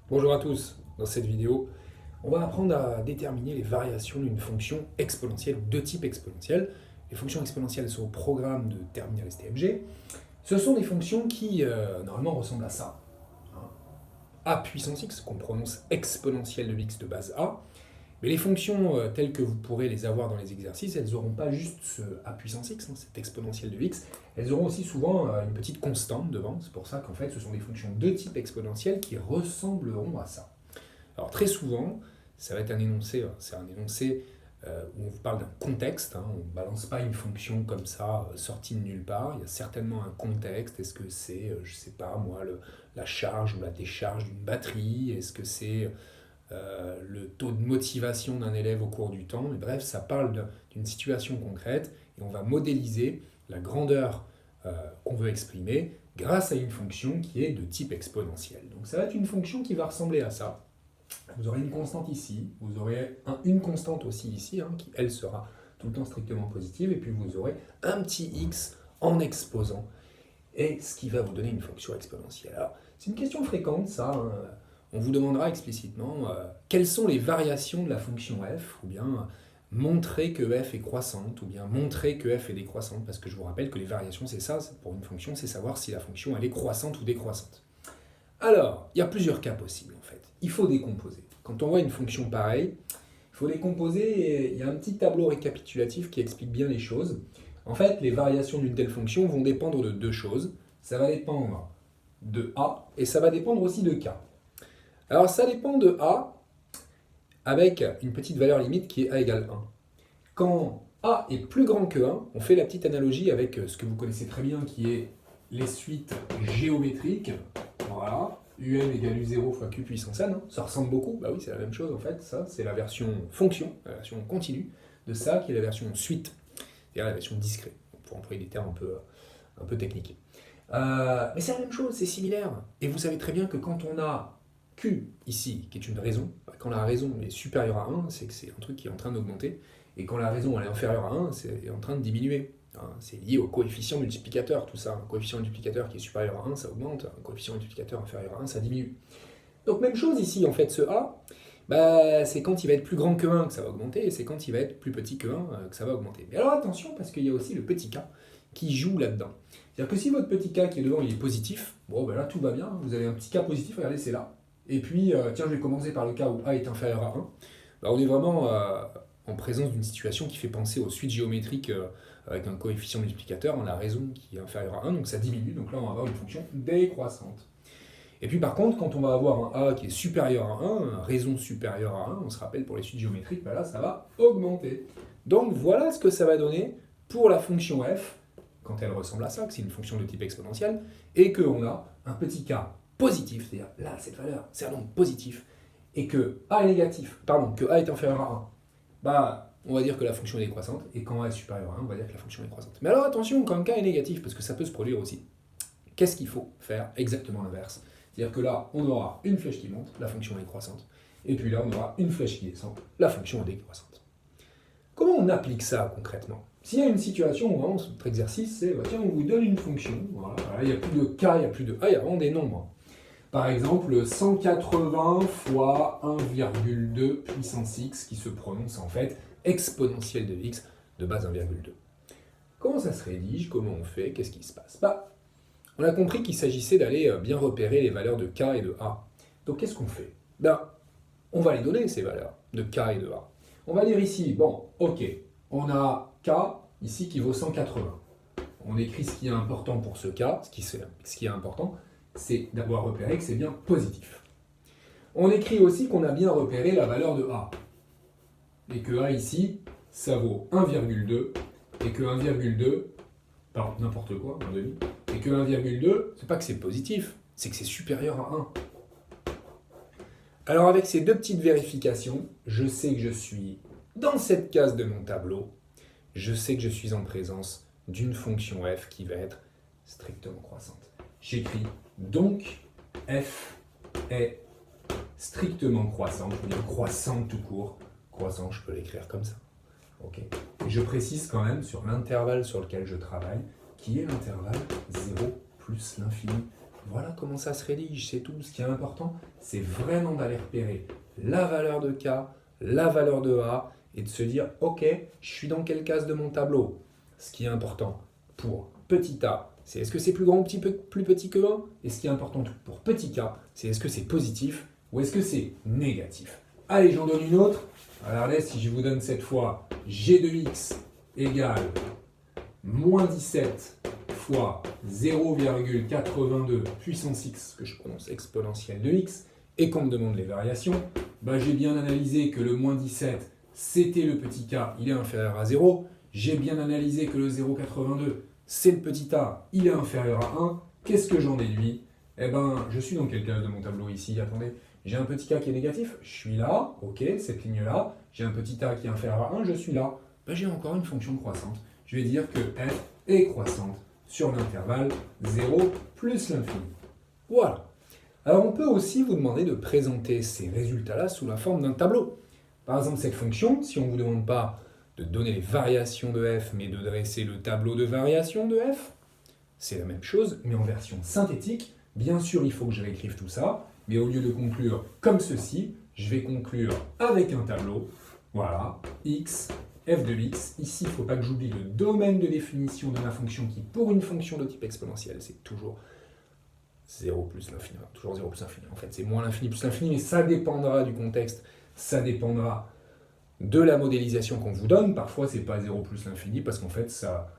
Bonjour à tous, dans cette vidéo, on va apprendre à déterminer les variations d'une fonction exponentielle ou de type exponentiel. Les fonctions exponentielles sont au programme de terminal STMG. Ce sont des fonctions qui, normalement, ressemblent à ça. Hein. A puissance x, qu'on prononce exponentielle de x de base a. Mais les fonctions telles que vous pourrez les avoir dans les exercices, elles n'auront pas juste ce a puissance x, cette exponentielle de x, elles auront aussi souvent une petite constante devant. C'est pour ça qu'en fait, ce sont des fonctions de type exponentiel qui ressembleront à ça. Alors très souvent, ça va être un énoncé, c'est un énoncé où on vous parle d'un contexte, on ne balance pas une fonction comme ça, sortie de nulle part, il y a certainement un contexte. Est-ce que c'est, je ne sais pas moi, la charge ou la décharge d'une batterie? Est-ce que c'est le taux de motivation d'un élève au cours du temps? Mais bref, ça parle d'une situation concrète et on va modéliser la grandeur qu'on veut exprimer grâce à une fonction qui est de type exponentiel. Donc ça va être une fonction qui va ressembler à ça. Vous aurez une constante ici, vous aurez une constante aussi ici, qui elle sera tout le temps strictement positive, et puis vous aurez un petit x en exposant, et ce qui va vous donner une fonction exponentielle. Alors, c'est une question fréquente, ça. On vous demandera explicitement quelles sont les variations de la fonction f, ou bien montrer que f est croissante, ou bien montrer que f est décroissante, parce que je vous rappelle que les variations, c'est ça, pour une fonction, c'est savoir si la fonction elle est croissante ou décroissante. Alors, il y a plusieurs cas possibles en fait. Il faut décomposer. Quand on voit une fonction pareille, il faut décomposer et il y a un petit tableau récapitulatif qui explique bien les choses. En fait, les variations d'une telle fonction vont dépendre de deux choses. Ça va dépendre de a et ça va dépendre aussi de k. Alors ça dépend de a avec une petite valeur limite qui est a égale 1. Quand a est plus grand que 1, on fait la petite analogie avec ce que vous connaissez très bien qui est les suites géométriques. Voilà, un égale u0 fois q puissance n, ça ressemble beaucoup, bah oui c'est la même chose en fait, ça c'est la version fonction, la version continue de ça qui est la version suite, c'est-à-dire la version discret, pour employer des termes un peu techniques. Mais c'est la même chose, c'est similaire, et vous savez très bien que quand on a q ici, qui est une raison, quand la raison est supérieure à 1, c'est que c'est un truc qui est en train d'augmenter, et quand la raison elle est inférieure à 1, c'est en train de diminuer. C'est lié au coefficient multiplicateur, tout ça. Un coefficient multiplicateur qui est supérieur à 1, ça augmente. Un coefficient multiplicateur inférieur à 1, ça diminue. Donc même chose ici, en fait, ce a, c'est quand il va être plus grand que 1 que ça va augmenter, et c'est quand il va être plus petit que 1 que ça va augmenter. Mais alors attention, parce qu'il y a aussi le petit k qui joue là-dedans. C'est-à-dire que si votre petit k qui est devant, il est positif, bon ben là tout va bien, vous avez un petit k positif, regardez, c'est là. Et puis, tiens, je vais commencer par le cas où a est inférieur à 1. On est vraiment en présence d'une situation qui fait penser aux suites géométriques avec un coefficient multiplicateur, la raison qui est inférieure à 1, donc ça diminue, donc là on va avoir une fonction décroissante. Et puis par contre, quand on va avoir un a qui est supérieur à 1, raison supérieure à 1, on se rappelle pour les suites géométriques, là ça va augmenter. Donc voilà ce que ça va donner pour la fonction f, quand elle ressemble à ça, que c'est une fonction de type exponentiel, et qu'on a un petit k positif, c'est-à-dire là cette valeur, c'est un nombre positif, et que a est négatif, pardon, que a est inférieur à 1, on va dire que la fonction est décroissante, et quand a est supérieur à 1, on va dire que la fonction est croissante. Mais alors attention, quand k est négatif, parce que ça peut se produire aussi, qu'est-ce qu'il faut faire? Exactement l'inverse. C'est-à-dire que là, on aura une flèche qui monte, la fonction est croissante, et puis là, on aura une flèche qui descend, la fonction est décroissante. Comment on applique ça concrètement? S'il y a une situation où vraiment, notre exercice, c'est, tiens, on vous donne une fonction, voilà, il n'y a plus de k, il n'y a plus de a, il y a vraiment des nombres. Par exemple, 180 fois 1,2 puissance x, qui se prononce en fait exponentielle de x de base 1,2. Comment ça se rédige? Comment on fait? Qu'est-ce qui se passe? On a compris qu'il s'agissait d'aller bien repérer les valeurs de k et de a. Donc qu'est-ce qu'on fait? On va les donner, ces valeurs de k et de a. On va dire ici, bon, ok, on a k ici qui vaut 180. On écrit ce qui est important pour ce k, ce qui est important, c'est d'avoir repéré que c'est bien positif. On écrit aussi qu'on a bien repéré la valeur de a. Et que a ici, ça vaut 1,2, et que 1,2, pardon, n'importe quoi, un demi, et que 1,2, c'est pas que c'est positif, c'est que c'est supérieur à 1. Alors avec ces deux petites vérifications, je sais que je suis dans cette case de mon tableau, je sais que je suis en présence d'une fonction f qui va être strictement croissante. J'écris donc f est strictement croissante, ou bien croissante tout court. Croissant, je peux l'écrire comme ça. Okay. Et je précise quand même sur l'intervalle sur lequel je travaille, qui est l'intervalle 0 plus l'infini. Voilà comment ça se rédige, c'est tout. Ce qui est important, c'est vraiment d'aller repérer la valeur de K, la valeur de A, et de se dire, ok, je suis dans quelle case de mon tableau? Ce qui est important pour petit a, c'est est-ce que c'est plus grand ou plus petit que 1? Et ce qui est important pour petit k, c'est est-ce que c'est positif ou est-ce que c'est négatif? Allez, j'en donne une autre. Regardez, si je vous donne cette fois g de x égale moins 17 fois 0,82 puissance x, que je prononce exponentielle de x, et qu'on me demande les variations, bah j'ai bien analysé que le moins 17, c'était le petit k, il est inférieur à 0. J'ai bien analysé que le 0,82, c'est le petit a, il est inférieur à 1. Qu'est-ce que j'en déduis? Eh ben, je suis dans quelle case de mon tableau ici? Attendez, j'ai un petit k qui est négatif, je suis là, ok, cette ligne-là. J'ai un petit a qui est inférieur à 1, je suis là. Ben, j'ai encore une fonction croissante. Je vais dire que f est croissante sur l'intervalle 0 plus l'infini. Voilà. Alors, on peut aussi vous demander de présenter ces résultats-là sous la forme d'un tableau. Par exemple, cette fonction, si on ne vous demande pas de donner les variations de f, mais de dresser le tableau de variations de f, c'est la même chose, mais en version synthétique. Bien sûr, il faut que je réécrive tout ça, mais au lieu de conclure comme ceci, je vais conclure avec un tableau. Voilà, x, f de x. Ici, il ne faut pas que j'oublie le domaine de définition de ma fonction qui, pour une fonction de type exponentiel, c'est toujours 0 plus l'infini. Toujours 0 plus l'infini. En fait, c'est moins l'infini plus l'infini, mais ça dépendra du contexte, ça dépendra de la modélisation qu'on vous donne. Parfois, c'est pas 0 plus l'infini, parce qu'en fait, ça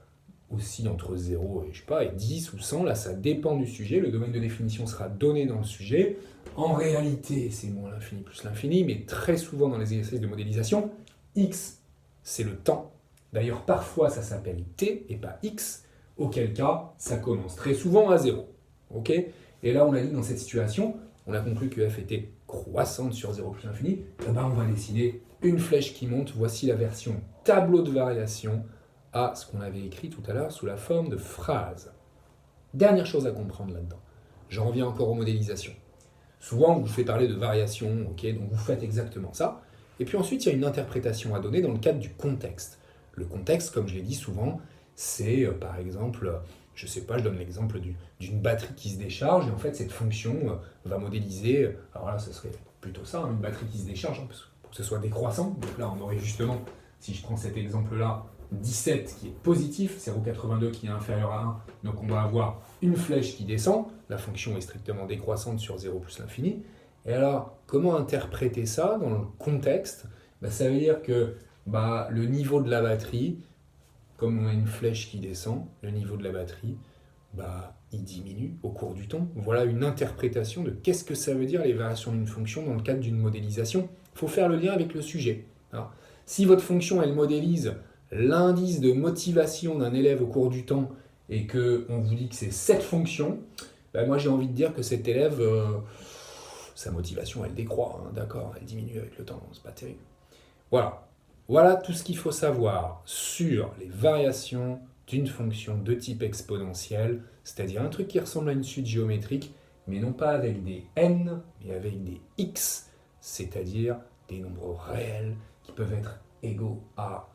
oscille entre 0 et, je sais pas, et 10 ou 100. Là, ça dépend du sujet. Le domaine de définition sera donné dans le sujet. En réalité, c'est moins l'infini plus l'infini, mais très souvent dans les exercices de modélisation, x, c'est le temps. D'ailleurs, parfois, ça s'appelle t et pas x, auquel cas, ça commence très souvent à 0. Ok? Et là, on a dit dans cette situation, on a conclu que f était croissante sur 0 plus l'infini. Eh ben, on va dessiner une flèche qui monte. Voici la version tableau de variation à ce qu'on avait écrit tout à l'heure sous la forme de phrase. Dernière chose à comprendre là-dedans. J'en reviens encore aux modélisations. Souvent, on vous fait parler de variation, ok, donc vous faites exactement ça. Et puis ensuite, il y a une interprétation à donner dans le cadre du contexte. Le contexte, comme je l'ai dit souvent, c'est par exemple, je ne sais pas, je donne l'exemple d'une batterie qui se décharge, et en fait, cette fonction va modéliser, alors là, ce serait plutôt ça, une batterie qui se décharge, hein, pour que ce soit décroissant. Donc là, on aurait justement, si je prends cet exemple-là, 17 qui est positif, 0,82 qui est inférieur à 1, donc on va avoir une flèche qui descend, la fonction est strictement décroissante sur 0 plus l'infini. Et alors, comment interpréter ça dans le contexte? Ça veut dire que le niveau de la batterie, comme on a une flèche qui descend, le niveau de la batterie, il diminue au cours du temps. Voilà une interprétation de qu'est-ce que ça veut dire les variations d'une fonction dans le cadre d'une modélisation. Il faut faire le lien avec le sujet. Alors, si votre fonction, elle modélise l'indice de motivation d'un élève au cours du temps et qu'on vous dit que c'est cette fonction, moi j'ai envie de dire que cet élève, sa motivation elle décroît, hein, d'accord, elle diminue avec le temps, c'est pas terrible. Voilà tout ce qu'il faut savoir sur les variations d'une fonction de type exponentiel, c'est-à-dire un truc qui ressemble à une suite géométrique, mais non pas avec des n, mais avec des x, c'est-à-dire des nombres réels qui peuvent être égaux à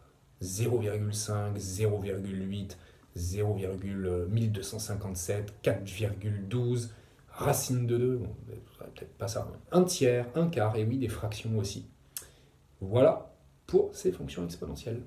0,5, 0,8, 0,1257, 4,12, racine de 2, bon, peut-être pas ça, un tiers, un quart, et oui, des fractions aussi. Voilà pour ces fonctions exponentielles.